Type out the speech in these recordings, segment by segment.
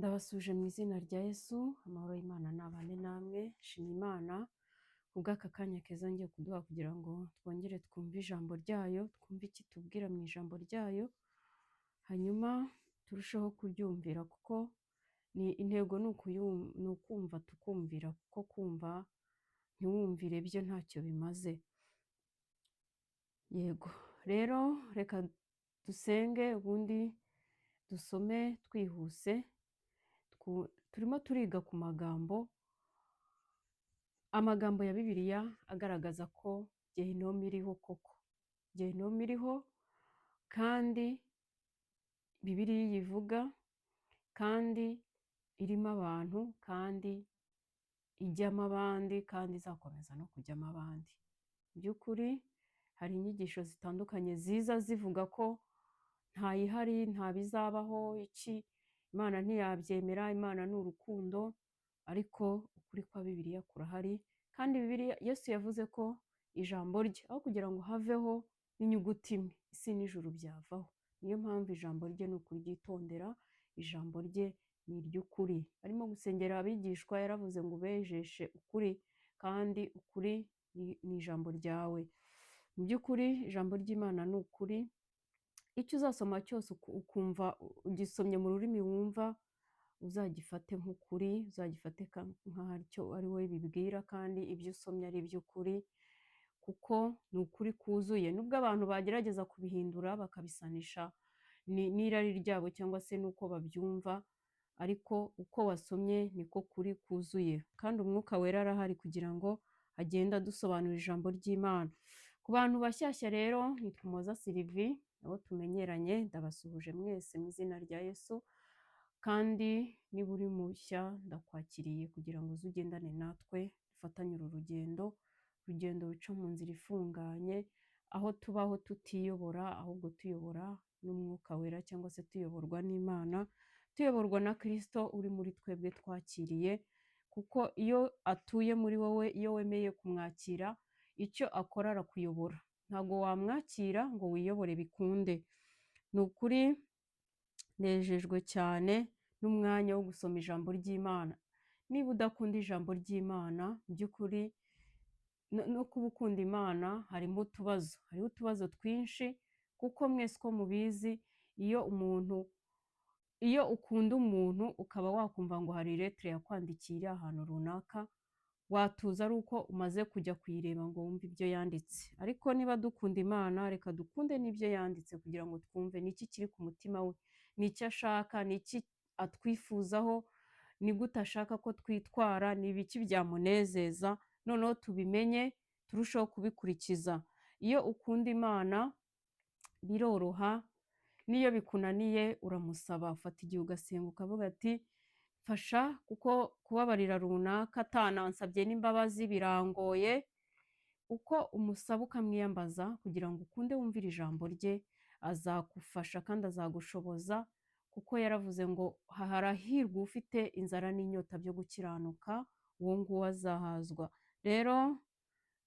Ndabasuje mu izina rya Yesu, amahoro y'Imana nabane namwe. Shima Imana kubw'aka kanya keza ngiye kuduha kugira ngo twongere twumve ijambo ryayo, twumve icyo itubwira mu ijambo ryayo, hanyuma turusheho kuryumvira kuko intego ni ukumva tukumvira, kuko kumva ntiwumvire byo ntacyo bimaze. Yego rero reka dusenge ubundi dusome twihuse. Turimo turiga ku amagambo ya Bibiliya agaragaza ko Gehinomu iriho koko. Gehinomu iriho kandi Bibiliya yivuga, kandi irimo abantu, kandi ijyamo abandi, kandi izakomeza no kujyamo abandi. Mu by'ukuri hari inyigisho zitandukanye ziza zivuga ko ntayihari, nta bizabaho, Imana ntiyabyemera, Imana ni urukundo, ariko ukuri kwa Bibiliya kurahari. Kandi Bibiliya Yesu yavuze ko ijambo rye aho kugira ngo haveho n'inyuguti imwe, isi n'ijuru byavaho. Niyo mpamvu ijambo rye ni ukuryitondera, ijambo rye ni iry'ukuri. Arimo gusengera abigishwa yaravuze ngo ubejeshe ukuri, kandi ukuri ni ijambo ryawe. Mu by'ukuri ijambo ry'Imana ni ukuri. Icyo uzasoma cyose ukumva ugisomye mu rurimi wumva, uzagifate nk'ukuri, uzagifate nk'icyo ari wowe bibwira, kandi ibyo usomye ari iby'ukuri, kuko ni ukuri kuzuye. Nubwo abantu bagerageza kubihindura bakabisanisha n'irari ryabo cyangwa se n'uko babyumva, ariko uko wasomye niko kuri kuzuye, kandi umwuka wera arahari kugira ngo agende adusobanurira ijambo ry'Imana. Ku bantu bashyashya rero, nitwa Umuhoza Sylvie, abo tumenyeranye, ndabasuhuje mwese mu izina rya Yesu, kandi niba uri mushya ndakwakiriye kugira ngo uze ugendane natwe, dufatanye uru rugendo ruca mu nzira ifunganye, aho tubaho tutiyobora, ahubwo tuyobora n'umwuka wera, cyangwa se tuyoborwa n'Imana, tuyoborwa na Kristo uri muri twebwe twakiriye, kuko iyo atuye muri wowe, iyo wemeye kumwakira, icyo akora arakuyobora. Ntabwo wamwakira ngo wiyobore bikunde. Ni ukuri nejejwe cyane n'umwanya wo gusoma ijambo ry'Imana. Niba udakunda ijambo ry'Imana, mu by'ukuri no kuba ukunda Imana hariho utubazo twinshi, kuko mwese uko mubizi, iyo ukunda umuntu ukaba wakumva ngo hari lettre yakwandikiye ahantu runaka, watuza ari uko umaze kujya kuyireba ngo wumve ibyo yanditse. Ariko niba dukunda Imana, reka dukunde n'ibyo yanditse kugira ngo twumve n'iki kiri ku mutima we, n'icyo ashaka, n'iki atwifuzaho, ni gute ashaka ko twitwara, ni ibiki byamunezeza, noneho tubimenye turusheho kubikurikiza. Iyo ukunda Imana biroroha, n'iyo bikunaniye uramusaba, ufata igihe ugasenga ukavuga ati fasha, kuko kubabarira runaka atanansabye n'imbabazi birangoye. Uko umusaba ukamwiyambaza kugira ngo ukunde wumvire ijambo rye, azagufasha kandi azagushoboza, kuko yaravuze ngo harahirwa ufite inzara n'inyota byo gukiranuka, uwo nguwo azahazwa. Rero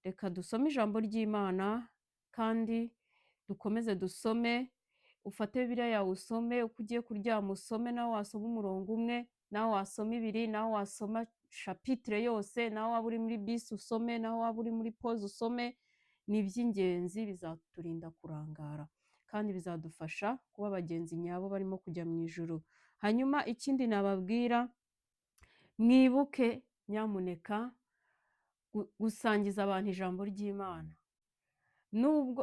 reka dusome ijambo ry'Imana, kandi dukomeze dusome. Ufate Bibiliya yawe usome, uko ugiye kuryama usome, nawe wasoma umurongo umwe, nawe wasoma ibiri, nawe wasoma chapitre yose, nawe waba uri muri bisi usome, nawe waba uri muri pause usome. Ni iby'ingenzi, bizaturinda kurangara, kandi bizadufasha kuba abagenzi nyabo barimo kujya mu ijuru. Hanyuma ikindi nababwira, mwibuke nyamuneka gusangiza abantu ijambo ry'Imana.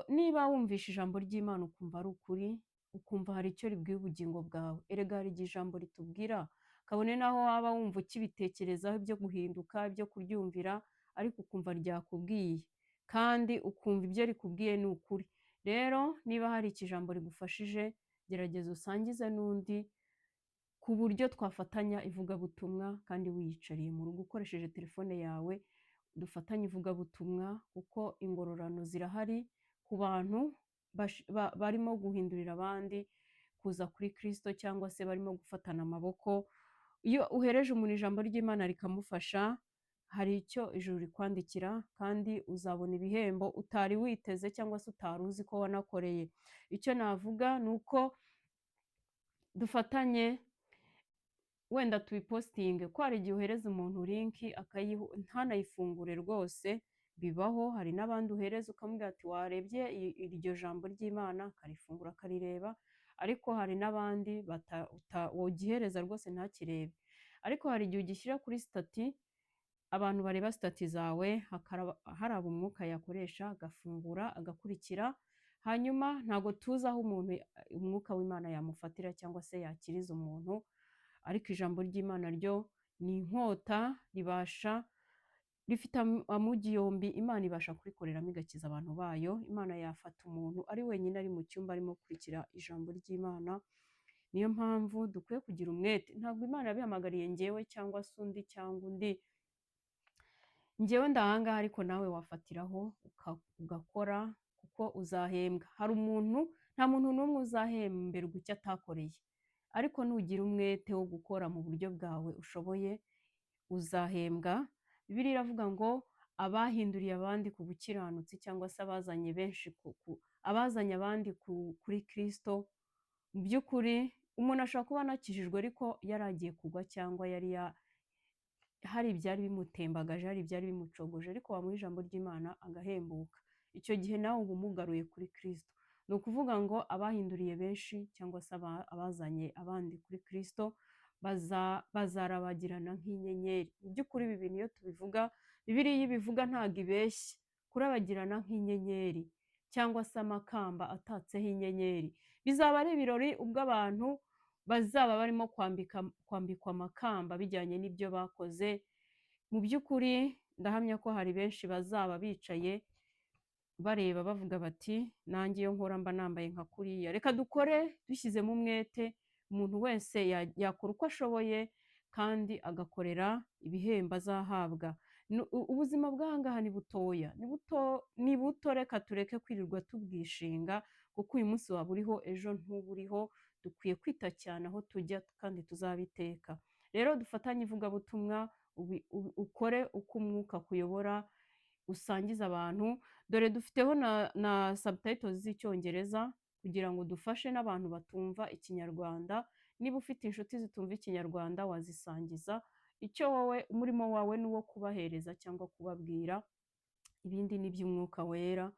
Niba wumvisha ijambo ry'Imana ukumva ari ukuri, ukumva hari icyo ribwiye ubugingo bwawe, erega hari igihe ijambo ritubwira, kabone naho waba wumva ukibitekerezaho ibyo guhinduka, ibyo kuryumvira, ariko ukumva ryakubwiye, kandi ukumva ibyo rikubwiye ni ukuri. Rero niba hari ijambo rigufashije, gerageza usangize n'undi, ku buryo twafatanya ivugabutumwa, kandi wiyicariye mu rugo ukoresheje telefone yawe, dufatanye ivugabutumwa, kuko ingororano zirahari ku bantu barimo guhindurira abandi kuza kuri Kristo, cyangwa se barimo gufatana amaboko. Iyo uhereje umuntu ijambo ry'Imana rikamufasha, hari icyo ijuru rikwandikira, kandi uzabona ibihembo utari witeze cyangwa se utari uzi ko wanakoreye. Icyo navuga ni uko dufatanye wenda tubipositinge, ko hari igihe uhereza umuntu linki ntanayifungure rwose, bibaho. Hari n'abandi uhereza ukamubwira ati warebye iryo jambo ry'Imana, akarifungura akarireba, ariko hari n'abandi wogihereza rwose ntakirebe. Ariko hari igihe ugishyira kuri stati, abantu bareba stati zawe, haraba umwuka yakoresha agafungura agakurikira, hanyuma ntago tuzi aho umuntu umwuka w'Imana yamufatira cyangwa se yakiriza umuntu, ariko ijambo ry'Imana ryo ni inkota, rifite amugi yombi, Imana ibasha kurikoreramo igakiza abantu bayo. Imana yafata umuntu ari wenyine ari mu cyumba arimo gukurikira ijambo ry'Imana. Niyo mpamvu dukwiye kugira umwete. Ntabwo Imana yabihamagariye njyewe cyangwa se undi cyangwa undi, njyewe ndahangaha, ariko nawe wafatiraho ugakora, kuko uzahembwa. Nta muntu n'umwe uzahemberwa icyo atakoreye, ariko nugira umwete wo gukora mu buryo bwawe ushoboye, uzahembwa. Bibiliya iravuga ngo abahinduriye abandi ku bukiranutsi, cyangwa se abazanye abandi kuri Kristo. Mu by'ukuri umuntu ashobora kuba anakijijwe ariko yari agiye kugwa, cyangwa hari ibyari bimutembagaje, hari ibyari bimucogoje, ariko wamuha ijambo ry'Imana agahembuka. Icyo gihe nawe uba umugaruye kuri Kristo. Ni ukuvuga ngo abahinduriye benshi, cyangwa se abazanye abandi kuri Kristo, bazarabagirana nk'inyenyeri. Mu by'ukuri ibi bintu iyo tubivuga, Bibiliya iyo ibivuga ntabwo ibeshya. Kurabagirana nk'inyenyeri, cyangwa se amakamba atatseho inyenyeri, bizaba ari ibirori ubwo abantu bazaba barimo kwambikwa amakamba bijyanye n'ibyo bakoze. Mu by'ukuri ndahamya ko hari benshi bazaba bicaye bareba bavuga bati nanjye iyo nkora mba nambaye nka kuriya. Reka dukore dushyizemo umwete, umuntu wese yakora uko ashoboye kandi agakorera ibihembo azahabwa. Ubuzima bw'ahangaha ni butoya, ni buto, reka tureke kwirirwa tubwishinga, kuko uyu munsi waba uriho ejo ntuba uriho. Dukwiye kwita cyane aho tujya kandi tuzabiteka. Rero dufatanye ivugabutumwa, ukore uko umwuka kuyobora, usangize abantu. Dore dufiteho na subtitles z'icyongereza kugira ngo dufashe n'abantu batumva ikinyarwanda. Niba ufite inshuti zitumva ikinyarwanda wazisangiza. Icyo wowe umurimo wawe ni uwo kubahereza cyangwa kubabwira, ibindi ni iby'umwuka wera.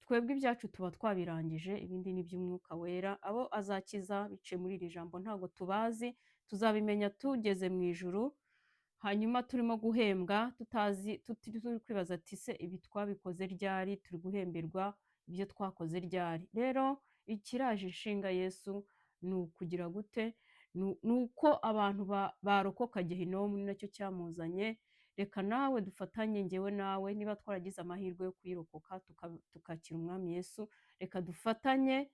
Twebwe ibyacu tuba twabirangije, ibindi ni iby'umwuka wera. Abo azakiza biciye muri iri jambo ntabwo tubazi, tuzabimenya tugeze mu ijuru, hanyuma turimo guhembwa turi kwibaza ati se ibi twabikoze ryari, turi guhemberwa ibyo twakoze ryari? Rero ikiraje inshinga Yesu ni ukugira gute? Ni uko abantu barokoka Gehinomu, ni nacyo cyamuzanye. Reka nawe dufatanye, njyewe nawe, niba twaragize amahirwe yo kuyirokoka tukakira umwami Yesu, reka dufatanye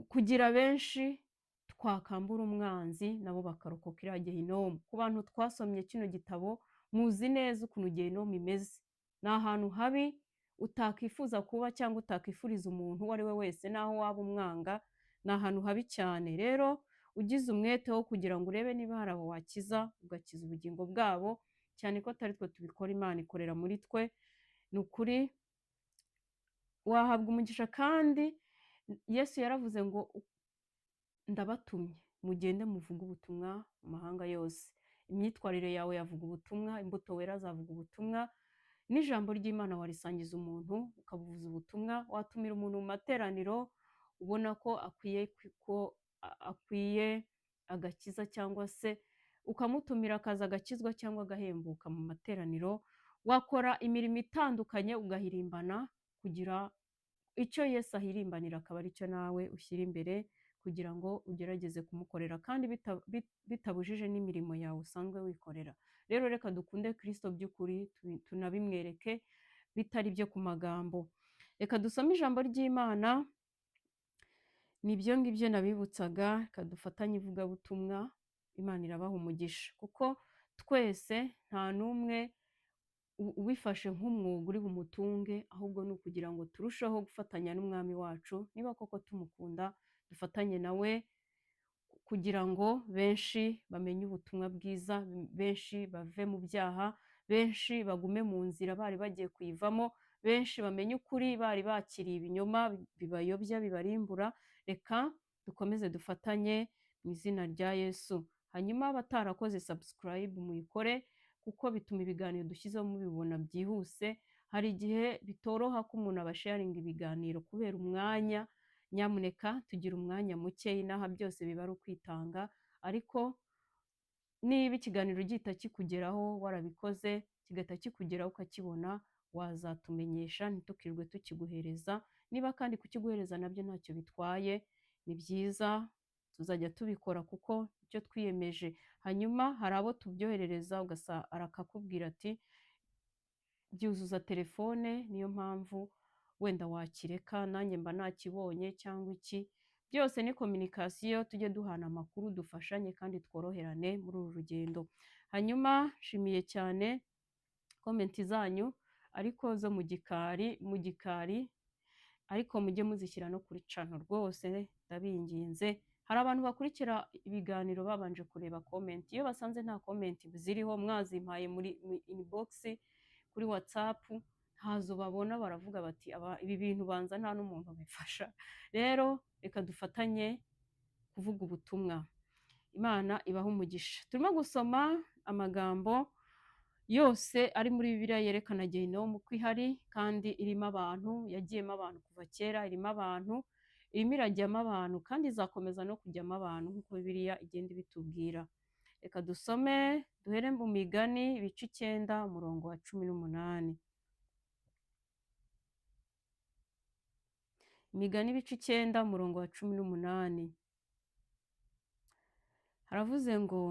kugira benshi twakambura umwanzi nabo bakarokoka iriya Gehinomu. Ku bantu twasomye kino gitabo, muzi neza ukuntu Gehinomu imeze. Ni ahantu habi utakifuza kuba, cyangwa utakifuriza umuntu uwo ari we wese naho waba umwanga. Ni ahantu habi cyane. Rero ugize umwete wo kugira ngo urebe niba hari abo wakiza, ugakiza ubugingo bwabo, cyane ko atari twe tubikora, Imana ikorera muri twe. Ni ukuri wahabwa umugisha. Kandi Yesu yaravuze ngo ndabatumye mugende muvuge ubutumwa mu mahanga yose. Imyitwarire yawe yavuga ubutumwa, imbuto wera zavuga ubutumwa, n'ijambo ry'Imana warisangiza umuntu ukabuvuza ubutumwa. Watumira umuntu mu materaniro ubona ko akwiye agakiza, cyangwa se ukamutumira akaza agakizwa cyangwa agahembuka mu materaniro. Wakora imirimo itandukanye ugahirimbana, kugira icyo Yesu ahirimbanira akaba aricyo nawe ushyira imbere, kugira ngo ugerageze kumukorera kandi bitabujije n'imirimo yawe usanzwe wikorera. Rero reka dukunde Kristo by'ukuri, tunabimwereke bitari byo ku magambo. Reka dusome ijambo ry'Imana. Nibyo ngibyo nabibutsaga. Reka dufatanye ivugabutumwa, Imana irabaha umugisha, kuko twese nta n'umwe ubifashe nk'umwuga uri bumutunge, ahubwo ni ukugira ngo turusheho gufatanya n'umwami wacu. Niba koko tumukunda, dufatanye nawe kugira ngo benshi bamenye ubutumwa bwiza, benshi bave mu byaha, benshi bagume mu nzira bari bagiye kuyivamo, benshi bamenye ukuri bari bakiriye ibinyoma bibayobya, bibarimbura. Reka dukomeze dufatanye mu izina rya Yesu. hanyuma abatarakoze subscribe muyikore kuko bituma ibiganiro dushyizeho mubibona byihuse. Hari igihe bitoroha ko umuntu abasharinga ibiganiro kubera umwanya. Nyamuneka tugira umwanya muke, inaha byose biba ari ukwitanga, ariko niba ikiganiro gihita kikugeraho warabikoze kigahita kikugeraho ukakibona, wazatumenyesha ntitukirirwe tukiguhereza. Niba kandi kukiguhereza nabyo ntacyo bitwaye, ni byiza, tuzajya tubikora kuko icyo twiyemeje. Hanyuma hari abo tubyoherereza arakakubwira ati byuzuza telefone, niyo mpamvu wenda wakireka, nanjye mba nakibonye cyangwa iki. Byose ni kominikasiyo, tujye duhana amakuru, dufashanye kandi tworoherane muri uru rugendo. Hanyuma nshimiye cyane komenti zanyu ariko zo mu gikari, ariko mujye muzishyira no kuri cano rwose ndabinginze. Hari abantu bakurikira ibiganiro babanje kureba komenti, iyo basanze nta komenti ziriho mwazimpaye muri inbox kuri WhatsApp ntazo babona, baravuga bati ibi bintu banza nta n'umuntu bifasha. Rero reka dufatanye kuvuga ubutumwa. Imana ibaha umugisha. Turimo gusoma amagambo yose ari muri Bibiliya yerekana Gehinomu ko ihari kandi irimo abantu, yagiyemo abantu kuva kera, irimo abantu, irimo irajyamo abantu kandi izakomeza no kujyamo abantu nk'uko Bibiliya igenda ibitubwira. Reka dusome, duhere mu Migani ibice 9 umurongo wa 18. Imigani ibice 9 umurongo wa 18 haravuze ngo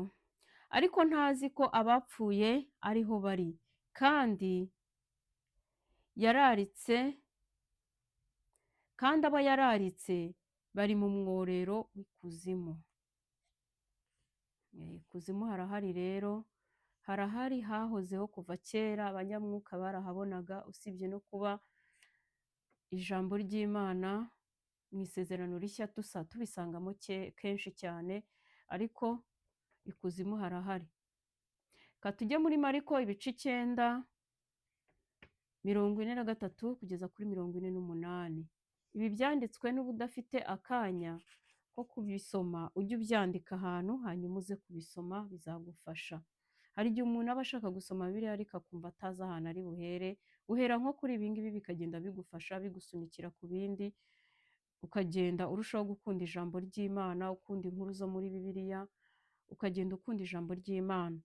ariko ntazi ko abapfuye ariho bari, kandi abo yararitse bari mu mworero w'ikuzimu. Ikuzimu harahari rero, harahari, hahozeho kuva kera, abanyamwuka barahabonaga, usibye no kuba ijambo ry'Imana mu isezerano rishya tubisangamo kenshi cyane, ariko ikuzimu harahari. Tujye muri Mariko ibice 9 43 kugeza kuri 48. Ibi byanditswe n'ubudafite akanya ko kubisoma, ujye ubyandika ahantu hanyuma uze kubisoma, bizagufasha. Hari igihe umuntu aba ashaka gusoma Bibiliya ariko akumva atazi ahantu ari buhere, uhera nko kuri ibi ngibi bikagenda bigufasha, bigusunikira ku bindi, ukagenda urushaho gukunda ijambo ry'Imana, ukunda inkuru zo muri Bibiliya, ukagenda ukunda ijambo ry'Imana.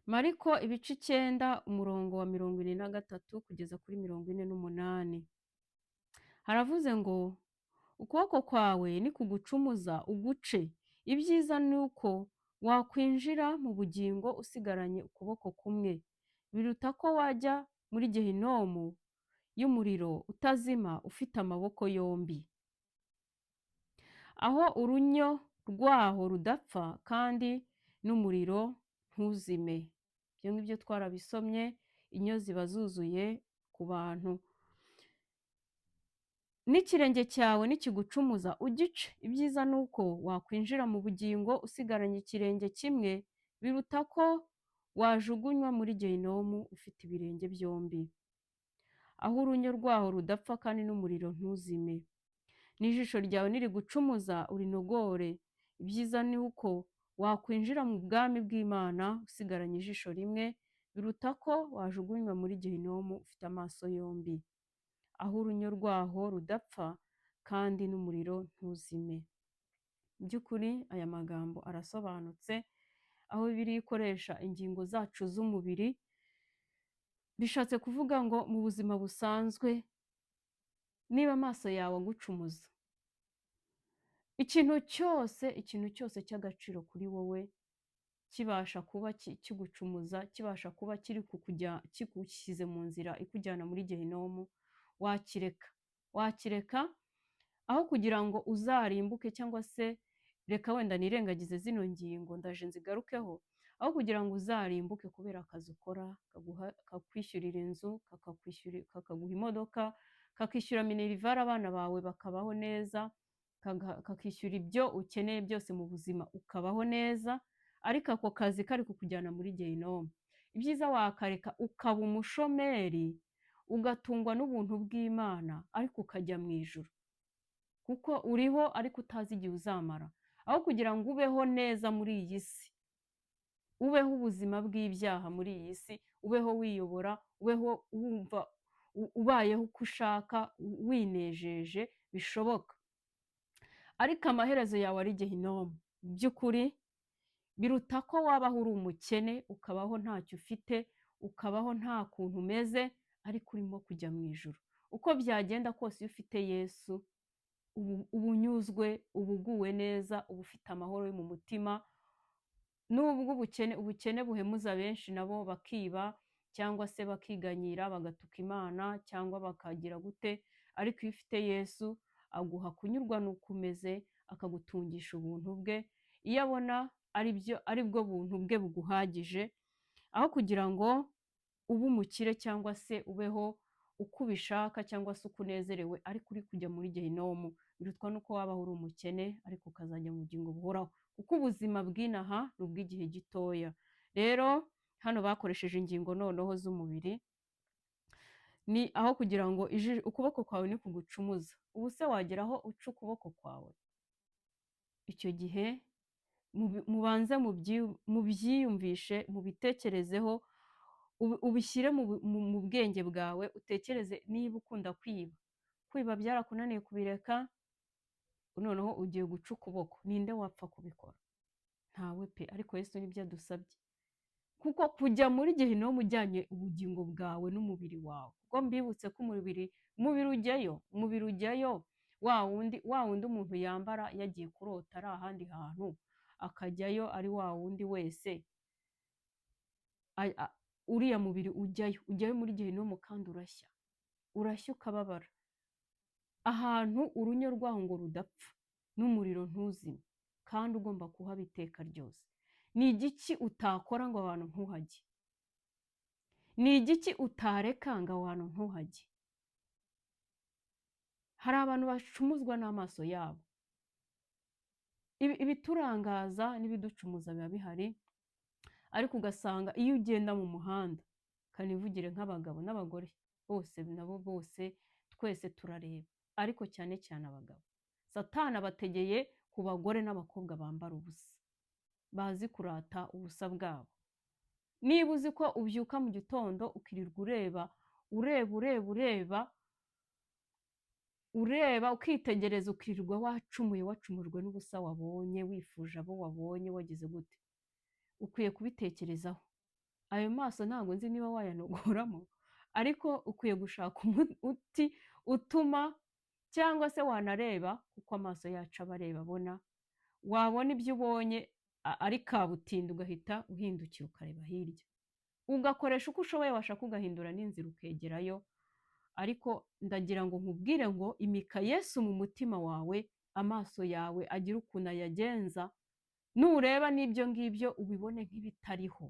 Mariko ibice 9 umurongo wa 43 kugeza kuri 48 haravuze ngo ukuboko kwawe nikugucumuza uguce, ibyiza ni uko wakwinjira mu bugingo usigaranye ukuboko kumwe, biruta ko wajya muri Gehinomu y'umuriro utazima ufite amaboko yombi, aho urunyo rwaho rudapfa kandi n'umuriro ntuzime. Ibyo ngibyo twarabisomye, inyo ziba zuzuye ku bantu. N'ikirenge cyawe nikigucumuza ugice, ibyiza ni uko wakwinjira mu bugingo usigaranye ikirenge kimwe, biruta ko wajugunywa muri Gehinomu ufite ibirenge byombi, aho urunyo rwaho rudapfa kandi n'umuriro ntuzime. N'ijisho ryawe nirigucumuza urinogore, ibyiza ni uko wakwinjira mu bwami bw'Imana usigaranye ijisho rimwe, biruta ko wajugunywa muri Gehinomu ufite amaso yombi, aho urunyo rwaho rudapfa kandi n'umuriro ntuzime. Mu by'ukuri aya magambo arasobanutse, aho Bibiliya ikoresha ingingo zacu z'umubiri, bishatse kuvuga ngo mu buzima busanzwe niba amaso yawe agucumuza, ikintu cyose cy'agaciro kuri wowe kibasha kuba kigucumuza, kibasha kuba kigushyize mu nzira ikujyana muri Gehinomu, wakireka aho kugira ngo uzarimbuke, cyangwa se reka wenda nirengagize zino ngingo ndaje nzigarukeho, aho kugira ngo uzarimbuke kubera akazi ukora kakwishyurira inzu, kakaguha imodoka, kakishyura minerivare abana bawe bakabaho neza, kakishyura ibyo ukeneye byose mu buzima ukabaho neza, ariko ako kazi kari kukujyana muri Gehinomu. Ibyiza wakareka ukaba umushomeri, ugatungwa n'ubuntu bw'Imana, ariko ukajya mu ijuru. kuko uriho ariko utazi igihe uzamara. Aho kugira ngo ubeho neza muri iyi si, ubeho ubuzima bw'ibyaha muri iyi si, ubeho wiyobora, ubeho wumva ubayeho uko ushaka, winejeje bishoboka, ariko amaherezo yawe ari gehinomu. By'ukuri biruta ko wabaho uri umukene, ukabaho ntacyo ufite, ukabaho nta kuntu umeze, ariko urimo kujya mu ijuru. Uko byagenda kose iyo ufite Yesu, uba unyuzwe, uba uguwe neza, uba ufite amahoro yo mu mutima. Nubwo ubukene buhemuza benshi, nabo bakiba cyangwa se bakiganyira bagatuka Imana cyangwa bakagira gute, ariko iyo ufite Yesu aguha kunyurwa n'uko umeze, akagutungisha ubuntu bwe. Iyo abona ari bwo buntu bwe buguhagije, aho kugira ngo ube umukire cyangwa se ubeho uko ubishaka cyangwa se uko unezerewe ariko uri kujya muri gehinomu, birutwa n'uko wabaho uri umukene ariko ukazajya mu bugingo buhoraho, kuko ubuzima bw'inaha ni ubw'igihe gitoya. Rero hano bakoresheje ingingo noneho z'umubiri, ni aho kugira ngo ukuboko kwawe nikugucumuza, ubu se wageraho uca ukuboko kwawe? Icyo gihe mubanze mubyiyumvishe, mubitekerezeho, ubishyire mu bwenge bwawe, utekereze niba ukunda kwiba byarakunaniye kubireka, noneho ugiye guca ukuboko, ninde wapfa kubikora? Ntawe pe. Ariko Yesu nibyo adusabye, kuko kujya muri gehinomu ujyanye ubugingo bwawe n'umubiri wawe, kuko mbibutse ko umubiri ujyayo, wa wundi umuntu yambara yagiye kurota ari ahandi hantu, akajyayo ari wa wundi wese, uriya mubiri ujyayo muri gehinomu, kandi urashya ukababara, ahantu urunyo rwaho ngo rudapfa n'umuriro ntuzime, kandi ugomba kuhaba iteka ryose. Ni igiki utakora ngo abantu ntuhajye? Ni igiki utareka ngo abantu ntuhajye? Hari abantu bacumuzwa n'amaso yabo. Ibiturangaza n'ibiducumuza biba bihari, ariko ugasanga iyo ugenda mu muhanda, kanivugire nk'abagabo n'abagore bose, nabo bose twese turareba, ariko cyane cyane abagabo, Satani abategeye ku bagore n'abakobwa bambara ubusa, bazi kurata ubusa bwabo. Niba uzi ko ubyuka mu gitondo ukirirwa ureba ukitegereza, ukirirwa wacumujwe n'ubusa wabonye, wifuje abo wabonye, wagize gute, ukwiye kubitekerezaho. Ayo maso ntabwo nzi niba wayanogoramo, ariko ukwiye gushaka umuti utuma, cyangwa se wanareba, kuko amaso yacu aba areba, abona, wabona ibyo ubonye ari kabutindi ugahita uhindukira ukareba hirya, ugakoresha uko ushoboye, washaka ugahindura n'inzira ukegerayo. Ariko ndagira ngo nkubwire ngo imika Yesu mu mutima wawe, amaso yawe agira ukuntu ayagenza, nureba n'ibyo ngibyo ubibone nk'ibitariho,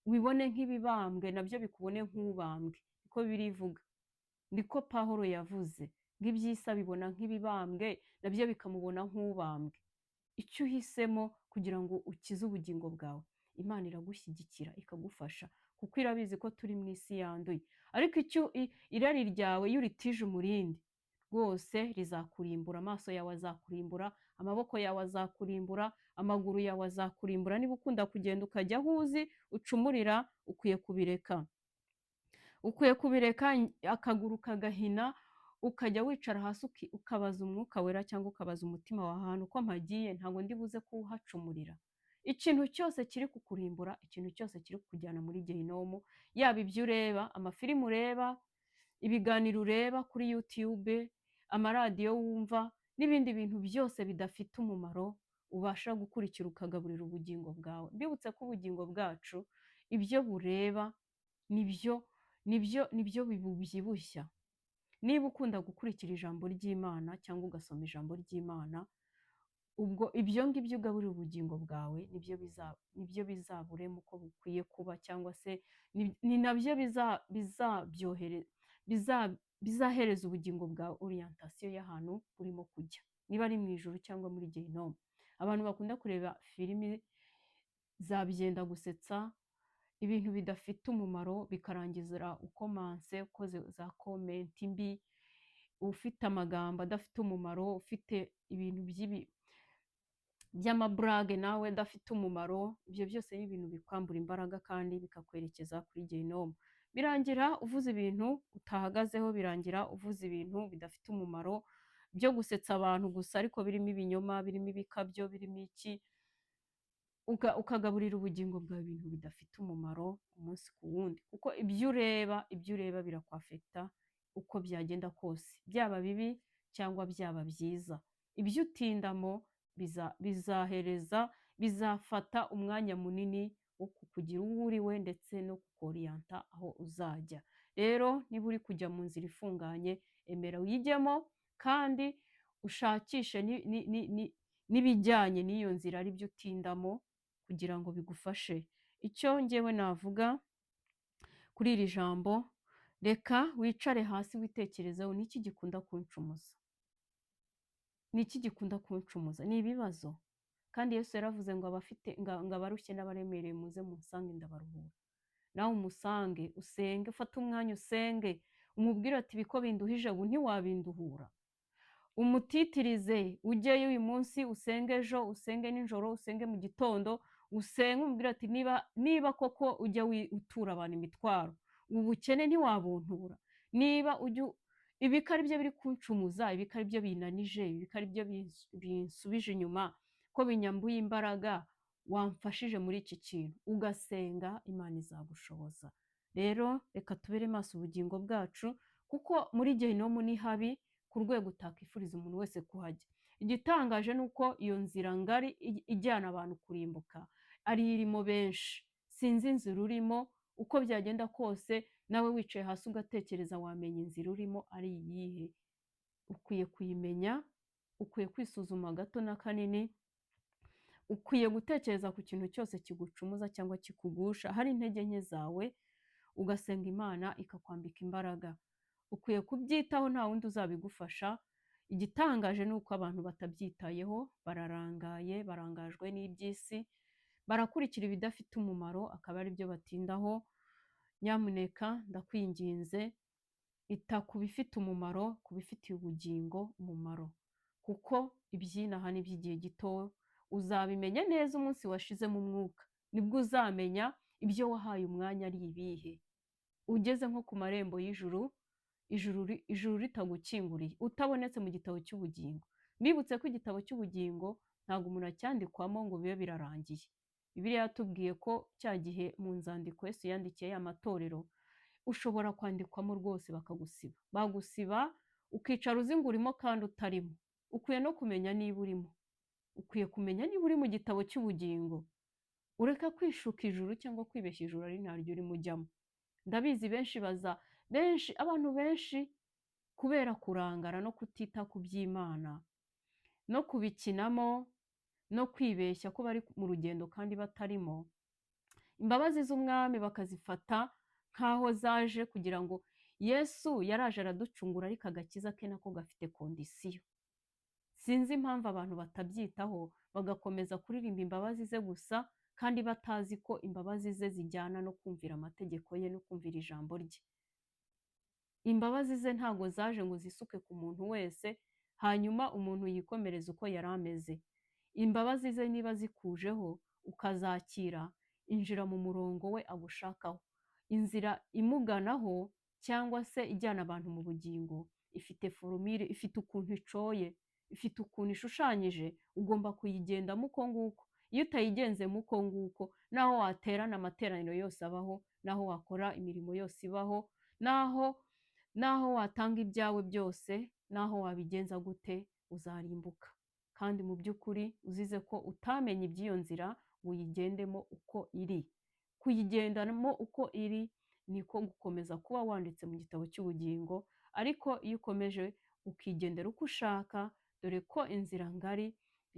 ubibone nk'ibibambwe, nabyo bikubone nk'ubambwe, niko birivuga, niko Pawulo yavuze, ngo iby'isi abibona nk'ibibambwe, nabyo bikamubona nk'ubambwe. Icyo uhisemo kugira ngo ukize ubugingo bwawe, Imana iragushyigikira ikagufasha, kuko irabizi ko turi mu isi yanduye. Ariko irari ryawe iyo uritije umurindi, rwose rizakurimbura, amaso yawe azakurimbura, amaboko yawe azakurimbura, amaguru yawe azakurimbura. Niba ukunda kugenda ukajya aho uzi ucumurira, ukwiye kubireka, akaguru kagahina, ukajya wicara hasi ukabaza umwuka wera cyangwa ukabaza umutima wawe, ahantu ko mpagiye ntabwo ndi buze kuhacumurira. Ikintu cyose kiri kukurimbura, ikintu cyose kiri kukujyana muri gehinomu, yaba ibyo ureba, amafilimu ureba, ibiganiro ureba kuri YouTube, amaradiyo wumva, n'ibindi bintu byose bidafite umumaro ubasha gukurikira ukagaburira ubugingo bwawe. Mbibutse ko ubugingo bwacu ibyo bureba nibyo bibubyibushya. Niba ukunda gukurikira ijambo ry'Imana cyangwa ugasoma ijambo ry'Imana, ubwo ibyo ngibyo ugaburira ubugingo bwawe nibyo bizaburema uko bukwiye kuba, cyangwa se ni nabyo bizahereza ubugingo bwawe orientation y'ahantu urimo kujya, niba ari mu ijuru cyangwa muri gehinomu. Abantu bakunda kureba filimi za byenda gusetsa, ibintu bidafite umumaro, bikarangiza ukomanse ukoze za komenti mbi, ufite amagambo adafite umumaro, ufite ibintu by'amaburage nawe adafite umumaro, ibyo byose ni ibintu bikwambura imbaraga kandi bikakwerekeza kuri gehinomu. Birangira uvuze ibintu utahagazeho, birangira uvuze ibintu bidafite umumaro, byo gusetsa abantu gusa ariko birimo ibinyoma, birimo ibikabyo, birimo iki, ukagaburira ubugingo bwawe ibintu bidafite umumaro umunsi ku wundi, kuko ibyo ureba birakwafekita uko byagenda kose, byaba bibi cyangwa byaba byiza. Ibyo utindamo bizafata umwanya munini wo kukugira uwo uriwe ndetse no kukoriyanta aho uzajya. Rero niba uri kujya mu nzira ifunganye, emera uyijyemo kandi ushakishe n'ibijyanye n'iyo nzira ari byo utindamo kugira ngo bigufashe. Icyo ngewe navuga kuri iri jambo, reka wicare hasi witekerezeho, ni iki gikunda kuncumuza? Ni iki gikunda kuncumuza? Ni ibibazo. Kandi Yesu yaravuze ngo abarushye n'abaremereye muze munsange ndabaruhura. Nawe umusange, usenge, ufate umwanya usenge, umubwire ati biko binduhije ubu ntiwabinduhura. Umutitirize, ujyeyo uyu munsi, usenge ejo, usenge nijoro, usenge mu gitondo, usenge umubwire ati niba koko ujya utura abantu imitwaro, ubukene ntiwabuntura. Niba ibika ari byo biri kuncumuza, ibika ari byo binanije, ibika ari byo binsubije inyuma, ko binyambuye imbaraga, wamfashije muri iki kintu, ugasenga, Imana izagushoboza. Rero reka tubere maso ubugingo bwacu, kuko muri gehinomu ni habi ku rwego utakifuriza umuntu wese kuhajya. Igitangaje ni uko iyo nzira ngari ijyana abantu kurimbuka ari irimo benshi. Sinzi inzira urimo, uko byagenda kose, nawe wicaye hasi ugatekereza wamenya inzira urimo ari iyihe. Ukwiye kuyimenya, ukwiye kwisuzuma gato na kanini, ukwiye gutekereza ku kintu cyose kigucumuza cyangwa kikugusha, hari intege nke zawe, ugasenga Imana ikakwambika imbaraga. Ukwiye kubyitaho, nta wundi uzabigufasha. Igitangaje ni uko abantu batabyitayeho, bararangaye, barangajwe n'iby'isi, barakurikira ibidafite umumaro, akaba ari byo batindaho. Nyamuneka ndakwinginze, ita ku bifite umumaro, ku bifitiye ubugingo umumaro, kuko iby'inaha ni iby'igihe gito. Uzabimenya neza umunsi washizemo umwuka, nibwo uzamenya ibyo wahaye umwanya ari ibihe. Ugeze nko ku marembo y'ijuru, ijuru ritagukinguriye, utabonetse mu gitabo cy'ubugingo. Mbibutse ko igitabo cy'ubugingo ntabwo umuntu acyandikwamo ngo bibe birarangiye. Bibiliya yatubwiye ko cya gihe mu nzandiko Yesu yandikiye ya matorero, ushobora kwandikwamo rwose bakagusiba, bagusiba ukicara uzi ngo urimo kandi utarimo. Ukwiye no kumenya niba urimo, ukwiye kumenya niba uri mu gitabo cy'ubugingo. Ureka kwishuka ijuru cyangwa kwibeshya ijuru ari ntaryo urimo ujyamo. Ndabizi abantu benshi kubera kurangara no kutita ku by'Imana no kubikinamo no kwibeshya ko bari mu rugendo kandi batarimo, imbabazi z'umwami bakazifata nk'aho zaje kugira ngo Yesu yaraje araducungura, ariko agakiza ke nako gafite kondisiyo. Sinzi impamvu abantu batabyitaho, bagakomeza kuririmba imbabazi ze gusa kandi batazi ko imbabazi ze zijyana no kumvira amategeko ye no kumvira ijambo rye. Imbabazi ze ntago zaje ngo zisuke ku muntu wese hanyuma umuntu yikomereza uko yari ameze. Imbabazi ze niba zikujeho ukazakira, injira mu murongo we agushakaho. Inzira imuganaho cyangwa se ijyana abantu mu bugingo ifite forumire, ifite ukuntu icoye, ifite ukuntu ishushanyije, ugomba kuyigendamo uko nguko. Iyo utayigenzemo uko nguko, naho waterana amateraniro yose abaho, naho wakora imirimo yose ibaho, naho watanga ibyawe byose, naho wabigenza gute, uzarimbuka. Kandi mu by'ukuri uzize ko utamenye iby'iyo nzira ngo uyigendemo uko iri. Kuyigendamo uko iri niko gukomeza kuba wanditse mu gitabo cy'ubugingo, ariko iyo ukomeje ukigendera uko ushaka, dore ko inzira ngari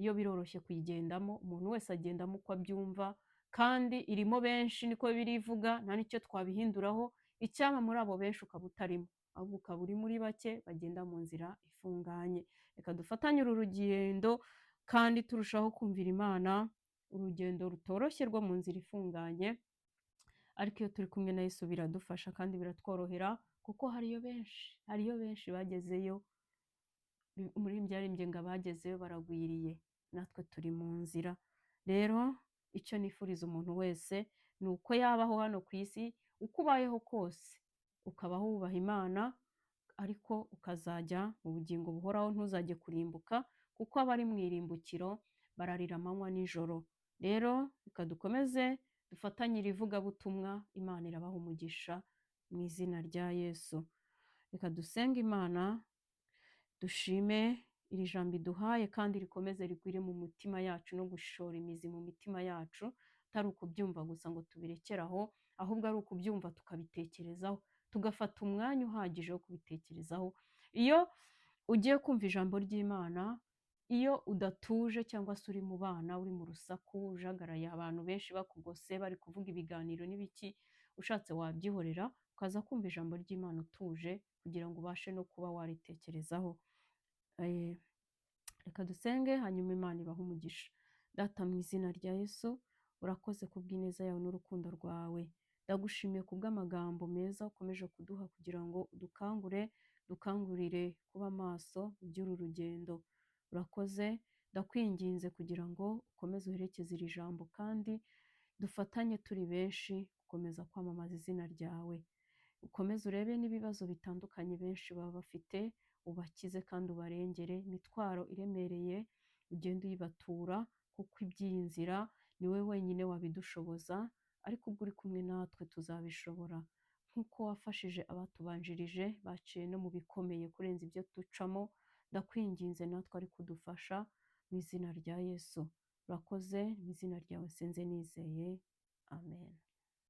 iyo biroroshye kuyigendamo, umuntu wese agendamo uko abyumva, kandi irimo benshi, niko birivuga, nta n'icyo twabihinduraho. Icyama muri abo benshi ukaba utarimo, ahubwo ukaba uri muri bake bagenda mu nzira ifunganye. Reka dufatanye uru rugendo kandi turushaho kumvira Imana, urugendo rutoroshye rwo mu nzira ifunganye, ariko iyo turi kumwe na Yesu biradufasha kandi biratworohera, kuko hariyo benshi bagezeyo umuririmbyi yaririmbye ngo abagezeyo baragwiriye, natwe turi mu nzira. Rero icyo nifuriza umuntu wese ni uko yabaho hano ku isi, uko ubayeho kose ukabaho wubaha Imana, ariko ukazajya mu bugingo buhoraho, ntuzajye kurimbuka, kuko abari mu irimbukiro bararira amanywa nijoro. Rero reka dukomeze dufatanye iri vugabutumwa, Imana irabaha umugisha mu izina rya Yesu. Reka dusenge Imana, dushime iri jambo iduhaye kandi rikomeze rigwire mu mitima yacu no gushora imizi mu mitima yacu, atari ukubyumva gusa ngo tubirekere aho, ahubwo ari ukubyumva tukabitekerezaho, tugafata umwanya uhagije wo kubitekerezaho. Iyo ugiye kumva ijambo ry'Imana, iyo udatuje cyangwa se uri mu bana, uri mu rusaku, ujagaraye, abantu benshi bakugose bari kuvuga ibiganiro n'ibiki, ushatse wabyihorera ukaza kumva ijambo ry'Imana utuje, kugira ngo ubashe no kuba waritekerezaho. Reka dusenge hanyuma Imana ibahe umugisha. Data, mu izina rya Yesu, urakoze kubw'ineza yawe n'urukundo rwawe. Ndagushimiye kubw'amagambo meza ukomeje kuduha, kugira ngo dukangurire kuba maso by'uru rugendo. Urakoze, ndakwinginze kugira ngo ukomeze uherekeze iri jambo, kandi dufatanye turi benshi gukomeza kwamamaza izina ryawe. Ukomeze urebe n'ibibazo bitandukanye benshi baba bafite, ubakize kandi ubarengere. Imitwaro iremereye ugende uyibatura, kuko iby'iyi nzira ni wowe wenyine wabidushoboza, ariko ubwo uri kumwe natwe tuzabishobora. Nk'uko wafashije abatubanjirije baciye no mu bikomeye kurenza ibyo ducamo, ndakwinginze natwe ari kudufasha mu izina rya Yesu. Urakoze, mu izina ryawe senze nizeye, amen.